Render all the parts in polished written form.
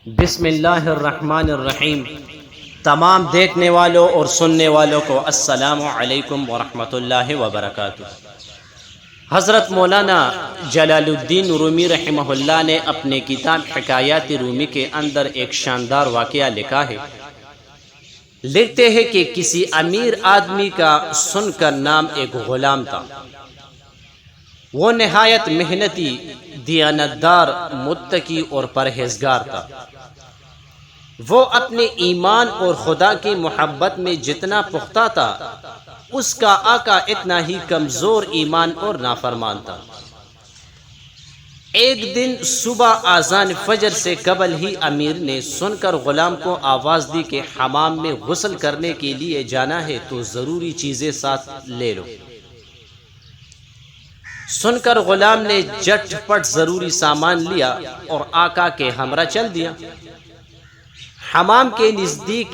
بسم اللہ الرحمن الرحیم۔ تمام دیکھنے والوں اور سننے والوں کو السلام علیکم ورحمۃ اللہ وبرکاتہ۔ حضرت مولانا جلال الدین رومی رحمہ اللہ نے اپنے کتاب حکایات رومی کے اندر ایک شاندار واقعہ لکھا ہے۔ لکھتے ہیں کہ کسی امیر آدمی کا سن کر نام ایک غلام تھا۔ وہ نہایت محنتی، دیانتدار، متقی اور پرہیزگار تھا۔ وہ اپنے ایمان اور خدا کی محبت میں جتنا پختہ تھا، اس کا آقا اتنا ہی کمزور ایمان اور نافرمان تھا۔ ایک دن صبح اذان فجر سے قبل ہی امیر نے سن کر غلام کو آواز دی کہ حمام میں غسل کرنے کے لیے جانا ہے تو ضروری چیزیں ساتھ لے لو۔ سن کر غلام نے جھٹ پٹ ضروری سامان لیا اور آقا کے ہمراہ چل دیا۔ حمام کے نزدیک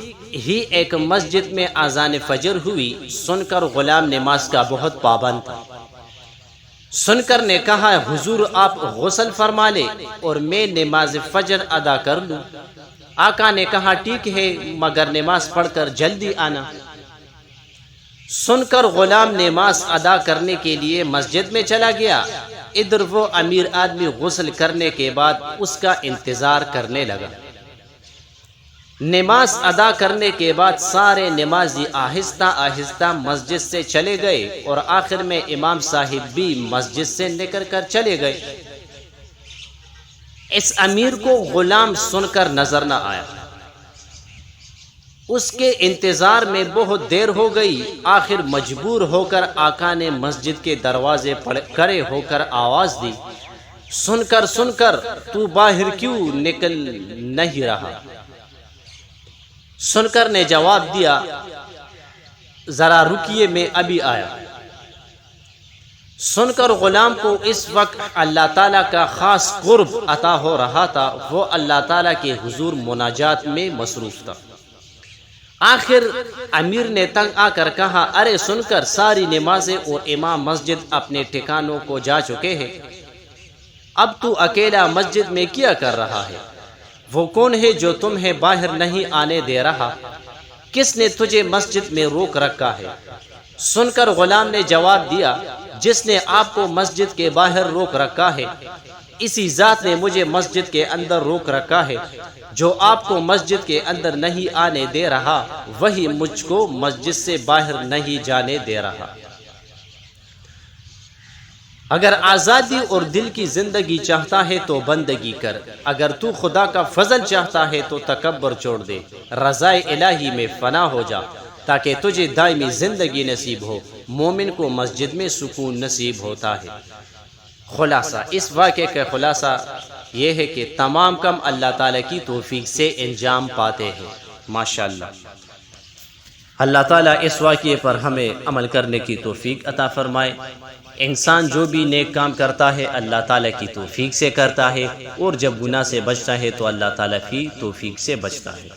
ہی ایک مسجد میں اذان فجر ہوئی۔ سن کر غلام نماز کا بہت پابند تھا۔ سن کر نے کہا، حضور آپ غسل فرما لے اور میں نماز فجر ادا کر لوں۔ آقا نے کہا، ٹھیک ہے، مگر نماز پڑھ کر جلدی آنا۔ سن کر غلام نماز ادا کرنے کے لیے مسجد میں چلا گیا۔ ادھر وہ امیر آدمی غسل کرنے کے بعد اس کا انتظار کرنے لگا۔ نماز ادا کرنے کے بعد سارے نمازی آہستہ آہستہ مسجد سے چلے گئے اور آخر میں امام صاحب بھی مسجد سے نکل کر چلے گئے۔ اس امیر کو غلام سن کر نظر نہ آیا۔ اس کے انتظار میں بہت دیر ہو گئی۔ آخر مجبور ہو کر آقا نے مسجد کے دروازے پر کھڑے ہو کر آواز دی، سن کر تو باہر کیوں نکل نہیں رہا؟ سن کر نے جواب دیا، ذرا رکیے، میں ابھی آیا۔ سن کر غلام کو اس وقت اللہ تعالیٰ کا خاص قرب عطا ہو رہا تھا۔ وہ اللہ تعالیٰ کے حضور مناجات میں مصروف تھا۔ آخر امیر نے تنگ آ کر کہا، ارے سن کر، ساری نمازیں اور امام مسجد اپنے ٹھکانوں کو جا چکے ہیں، اب تو اکیلا مسجد میں کیا کر رہا ہے؟ وہ کون ہے جو تمہیں باہر نہیں آنے دے رہا؟ کس نے تجھے مسجد میں روک رکھا ہے؟ سن کر غلام نے جواب دیا، جس نے آپ کو مسجد کے باہر روک رکھا ہے، اسی ذات نے مجھے مسجد کے اندر روک رکھا ہے۔ جو آپ کو مسجد کے اندر نہیں آنے دے رہا، وہی مجھ کو مسجد سے باہر نہیں جانے دے رہا۔ اگر آزادی اور دل کی زندگی چاہتا ہے تو بندگی کر، اگر تو خدا کا فضل چاہتا ہے تو تکبر چھوڑ دے، رضائے الہی میں فنا ہو جا تاکہ تجھے دائمی زندگی نصیب ہو۔ مومن کو مسجد میں سکون نصیب ہوتا ہے۔ خلاصہ، اس واقعے کا خلاصہ یہ ہے کہ تمام کام اللہ تعالیٰ کی توفیق سے انجام پاتے ہیں۔ ماشاءاللہ، اللہ تعالیٰ اس واقعے پر ہمیں عمل کرنے کی توفیق عطا فرمائے۔ انسان جو بھی نیک کام کرتا ہے اللہ تعالیٰ کی توفیق سے کرتا ہے، اور جب گناہ سے بچتا ہے تو اللہ تعالیٰ کی توفیق سے بچتا ہے۔